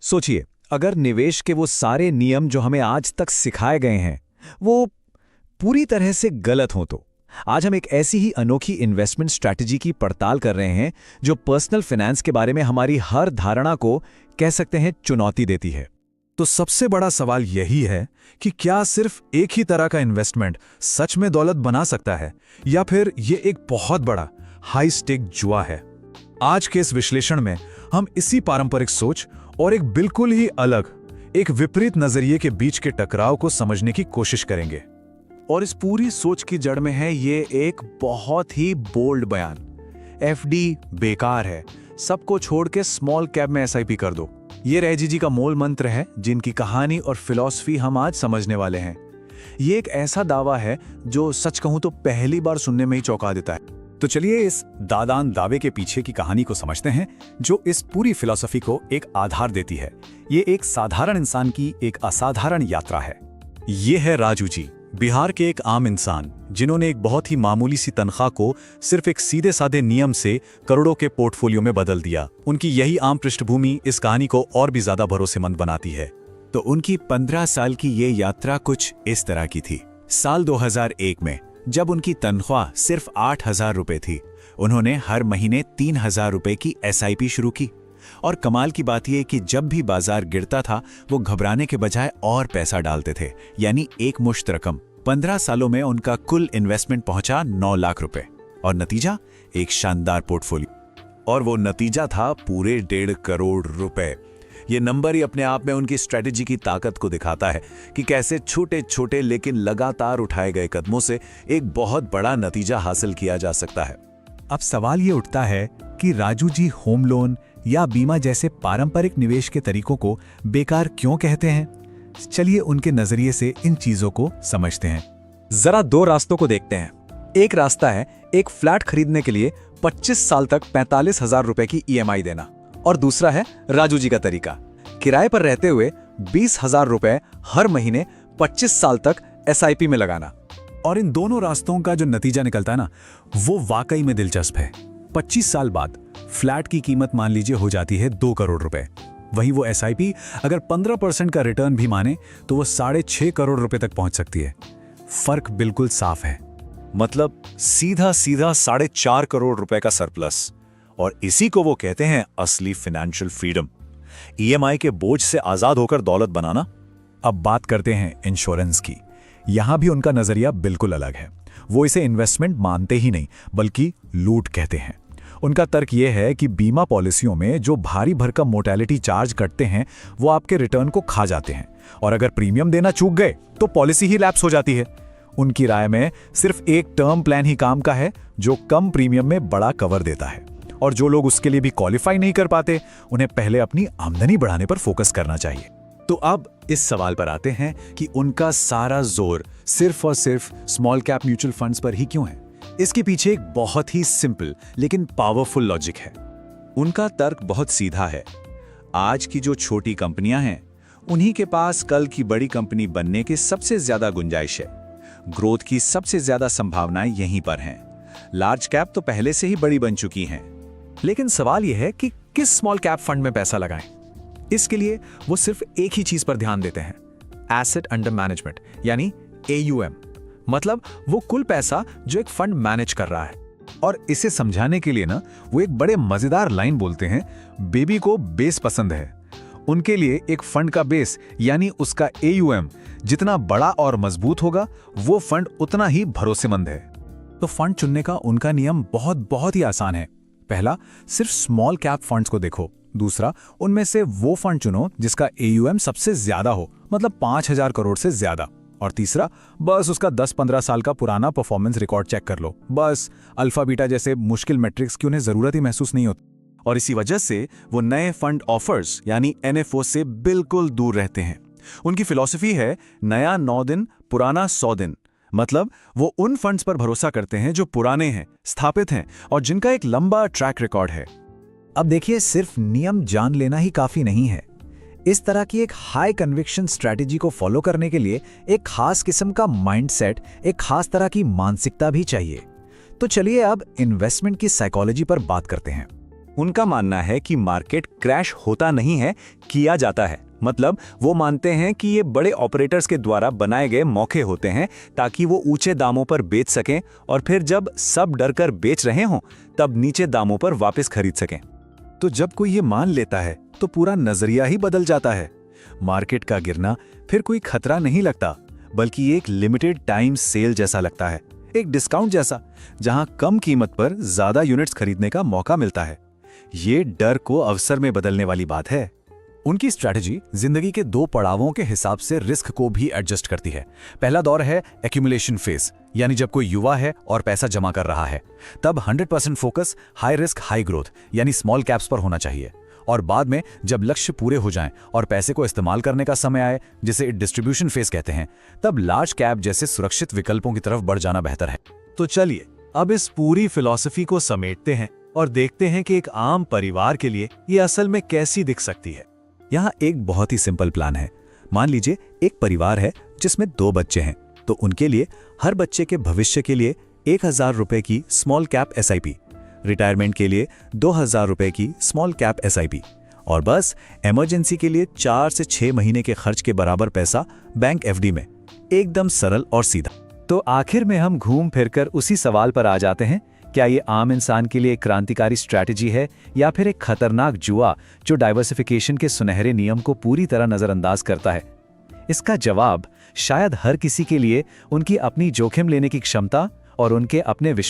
सोचिए, अगर निवेश के वो सारे नियम जो हमें आज तक सिखाए गए हैं वो पूरी तरह से गलत हों तो। आज हम एक ऐसी ही अनोखी इन्वेस्टमेंट स्ट्रैटेजी की पड़ताल कर रहे हैं जो पर्सनल फाइनेंस के बारे में हमारी हर धारणा को कह सकते हैं चुनौती देती है। तो सबसे बड़ा सवाल यही है कि क्या सिर्फ एक ही तरह का इन्वेस्टमेंट सच में दौलत बना सकता है, या फिर ये एक बहुत बड़ा हाई स्टेक जुआ है। आज के इस विश्लेषण में हम इसी पारंपरिक सोच और एक बिल्कुल ही अलग, एक विपरीत नजरिए के बीच के टकराव को समझने की कोशिश करेंगे। और इस पूरी सोच की जड़ में है ये एक बहुत ही बोल्ड बयान, एफडी बेकार है, सबको छोड़ के स्मॉल कैप में एसआईपी कर दो। ये रैजी जी का मूल मंत्र है जिनकी कहानी और फिलॉसफी हम आज समझने वाले हैं। ये एक ऐसा दावा है जो सच कहूं तो पहली बार सुनने में ही चौंका देता है। तो चलिए इस दादान दावे के पीछे की कहानी को समझते हैं जो इस पूरी फिलॉसफी को एक आधार देती है। ये एक साधारण इंसान की एक असाधारण यात्रा है। ये है राजू जी, बिहार के एक आम इंसान जिन्होंने एक बहुत ही मामूली सी तनख्वाह को सिर्फ एक सीधे साधे नियम से करोड़ों के पोर्टफोलियो में बदल दिया। उनकी यही आम पृष्ठभूमि इस कहानी को और भी ज्यादा भरोसेमंद बनाती है। तो उनकी 15 साल की ये यात्रा कुछ इस तरह की थी। साल 2001 में जब उनकी तनख्वाह सिर्फ 8,000 रुपए थी, उन्होंने हर महीने 3,000 रुपए की एसआईपी शुरू की। और कमाल की बात यह कि जब भी बाजार गिरता था वो घबराने के बजाय और पैसा डालते थे, यानी एक मुश्त रकम। 15 सालों में उनका कुल इन्वेस्टमेंट पहुंचा 9 लाख रुपए और नतीजा एक शानदार पोर्टफोलियो। और वो नतीजा था पूरे 1.5 करोड़ रुपए। ये नंबर ही अपने आप में उनकी स्ट्रेटेजी की ताकत को दिखाता है कि कैसे छोटे छोटे लेकिन लगातार उठाए गए कदमों से एक बहुत बड़ा नतीजा हासिल किया जा सकता है। अब सवाल ये उठता है कि राजू जी होम लोन या बीमा जैसे पारंपरिक निवेश के तरीकों को बेकार क्यों कहते हैं। चलिए उनके नजरिए से इन चीजों को समझते हैं। जरा 2 रास्तों को देखते हैं। एक रास्ता है एक फ्लैट खरीदने के लिए 25 साल तक 45,000 रुपए की ईएमआई देना, और दूसरा है राजू जी का तरीका, किराए पर रहते हुए 20,000 रुपए हर महीने 25 साल तक एसआईपी में लगाना। और इन दोनों रास्तों का जो नतीजा निकलता है ना, वो वाकई में दिलचस्प है। 25 साल बाद फ्लैट की कीमत मान लीजिए हो जाती है 2 करोड़ रुपए। वहीं वो एसआईपी अगर 15% का रिटर्न भी माने तो वो 6.5 करोड़ रुपए तक पहुंच सकती है। फर्क बिल्कुल साफ है, मतलब सीधा सीधा 4.5 करोड़ रुपए का सरप्लस। और इसी को वो कहते हैं असली फाइनेंशियल फ्रीडम, ईएमआई के बोझ से आजाद होकर दौलत बनाना। अब बात करते हैं इंश्योरेंस की। यहां भी उनका नजरिया बिल्कुल अलग है। वो इसे इन्वेस्टमेंट मानते ही नहीं बल्कि लूट कहते हैं। उनका तर्क यह है कि बीमा पॉलिसियों में जो भारी भरकम मोर्टेलिटी चार्ज कटते हैं वो आपके रिटर्न को खा जाते हैं, और अगर प्रीमियम देना चूक गए तो पॉलिसी ही लैप्स हो जाती है। उनकी राय में सिर्फ एक टर्म प्लान ही काम का है जो कम प्रीमियम में बड़ा कवर देता है, और जो लोग उसके लिए भी क्वालिफाई नहीं कर पाते उन्हें पहले अपनी आमदनी बढ़ाने पर फोकस करना चाहिए। तो अब इस सवाल पर आते हैं कि उनका सारा जोर सिर्फ और सिर्फ स्मॉल कैप म्यूचुअल फंड्स पर ही क्यों है। इसके पीछे एक बहुत ही सिंपल लेकिन पावरफुल लॉजिक है। उनका तर्क बहुत सीधा है। आज की जो छोटी कंपनियां हैं उन्हीं के पास कल की बड़ी कंपनी बनने की सबसे ज्यादा गुंजाइश है। ग्रोथ की सबसे ज्यादा संभावनाएं यहीं पर हैं। लार्ज कैप तो पहले से ही बड़ी बन चुकी हैं। लेकिन सवाल यह है कि किस स्मॉल कैप फंड में पैसा लगाएं। इसके लिए वो सिर्फ एक ही चीज पर ध्यान देते हैं, एसेट अंडर मैनेजमेंट, यानी AUM। मतलब वो कुल पैसा जो एक फंड मैनेज कर रहा है। और इसे समझाने के लिए ना वो एक बड़े मजेदार लाइन बोलते हैं, बेबी को बेस पसंद है। उनके लिए एक फंड का बेस यानी उसका AUM जितना बड़ा और मजबूत होगा वो फंड उतना ही भरोसेमंद है। तो फंड चुनने का उनका नियम बहुत ही आसान है। पहला, सिर्फ स्मॉल कैप फंड्स को देखो। दूसरा, उनमें से वो फंड चुनो जिसका AUM सबसे ज्यादा हो, मतलब 5,000 करोड़ से ज्यादा। और तीसरा, बस उसका 10-15 साल का पुराना परफॉर्मेंस रिकॉर्ड चेक कर लो। बस अल्फा बीटा जैसे मुश्किल मैट्रिक्स की उन्हें जरूरत ही महसूस नहीं होती। और इसी वजह से वो नए फंड ऑफर्स यानी NFO से बिल्कुल दूर रहते हैं। उनकी फिलॉसफी है नया 9 दिन पुराना 100 दिन। मतलब वो उन फंड्स पर भरोसा करते हैं जो पुराने हैं, स्थापित हैं और जिनका एक लंबा ट्रैक रिकॉर्ड है। अब देखिए, सिर्फ नियम जान लेना ही काफी नहीं है। इस तरह की एक हाई कन्विक्शन स्ट्रैटेजी को फॉलो करने के लिए एक खास किस्म का माइंडसेट, एक खास तरह की मानसिकता भी चाहिए। तो चलिए अब इन्वेस्टमेंट की साइकोलॉजी पर बात करते हैं। उनका मानना है कि मार्केट क्रैश होता नहीं है, किया जाता है। मतलब वो मानते हैं कि ये बड़े ऑपरेटर्स के द्वारा बनाए गए मौके होते हैं ताकि वो ऊंचे दामों पर बेच सकें और फिर जब सब डरकर बेच रहे हों तब नीचे दामों पर वापस खरीद सकें। तो जब कोई ये मान लेता है तो पूरा नजरिया ही बदल जाता है। मार्केट का गिरना फिर कोई खतरा नहीं लगता, बल्कि एक लिमिटेड टाइम सेल जैसा लगता है, एक डिस्काउंट जैसा, जहां कम कीमत पर ज्यादा यूनिट्स खरीदने का मौका मिलता है। ये डर को अवसर में बदलने वाली बात है। उनकी स्ट्रैटेजी जिंदगी के 2 पड़ावों के हिसाब से रिस्क को भी एडजस्ट करती है। पहला दौर है एक्यूमुलेशन फेज, यानी जब कोई युवा है और पैसा जमा कर रहा है, तब 100% focus high risk high growth यानी स्मॉल कैप्स पर होना चाहिए। और बाद में जब लक्ष्य पूरे हो जाएं और पैसे को इस्तेमाल करने का समय आए, जिसे डिस्ट्रीब्यूशन फेज कहते हैं, तब लार्ज कैप जैसे सुरक्षित विकल्पों की तरफ बढ़ जाना बेहतर है। तो चलिए अब इस पूरी फिलॉसफी को समेटते हैं और देखते हैं कि एक आम परिवार के लिए ये असल में कैसी दिख सकती है। यहाँ एक बहुत ही सिंपल प्लान है। मान लीजिए एक परिवार है जिसमें 2 बच्चे हैं, तो उनके लिए हर बच्चे के भविष्य के लिए 1000 रुपए की स्मॉल कैप SIP, रिटायरमेंट के लिए 2000 रुपए की स्मॉल कैप SIP और बस इमरजेंसी के लिए 4 से 6 महीने के खर्च के बराबर पैसा बैंक FD में। एकदम सरल और सीधा। तो आखिर में हम घूम फिरकर उसी सवाल पर आ जाते हैं, क्या ये आम इंसान के लिए एक क्रांतिकारी स्ट्रैटेजी है या फिर एक खतरनाक जुआ जो डाइवर्सिफिकेशन के सुनहरे नियम को पूरी तरह नजरअंदाज करता है? इसका जवाब शायद हर किसी के लिए उनकी अपनी जोखिम लेने की क्षमता और उनके अपने विश्वास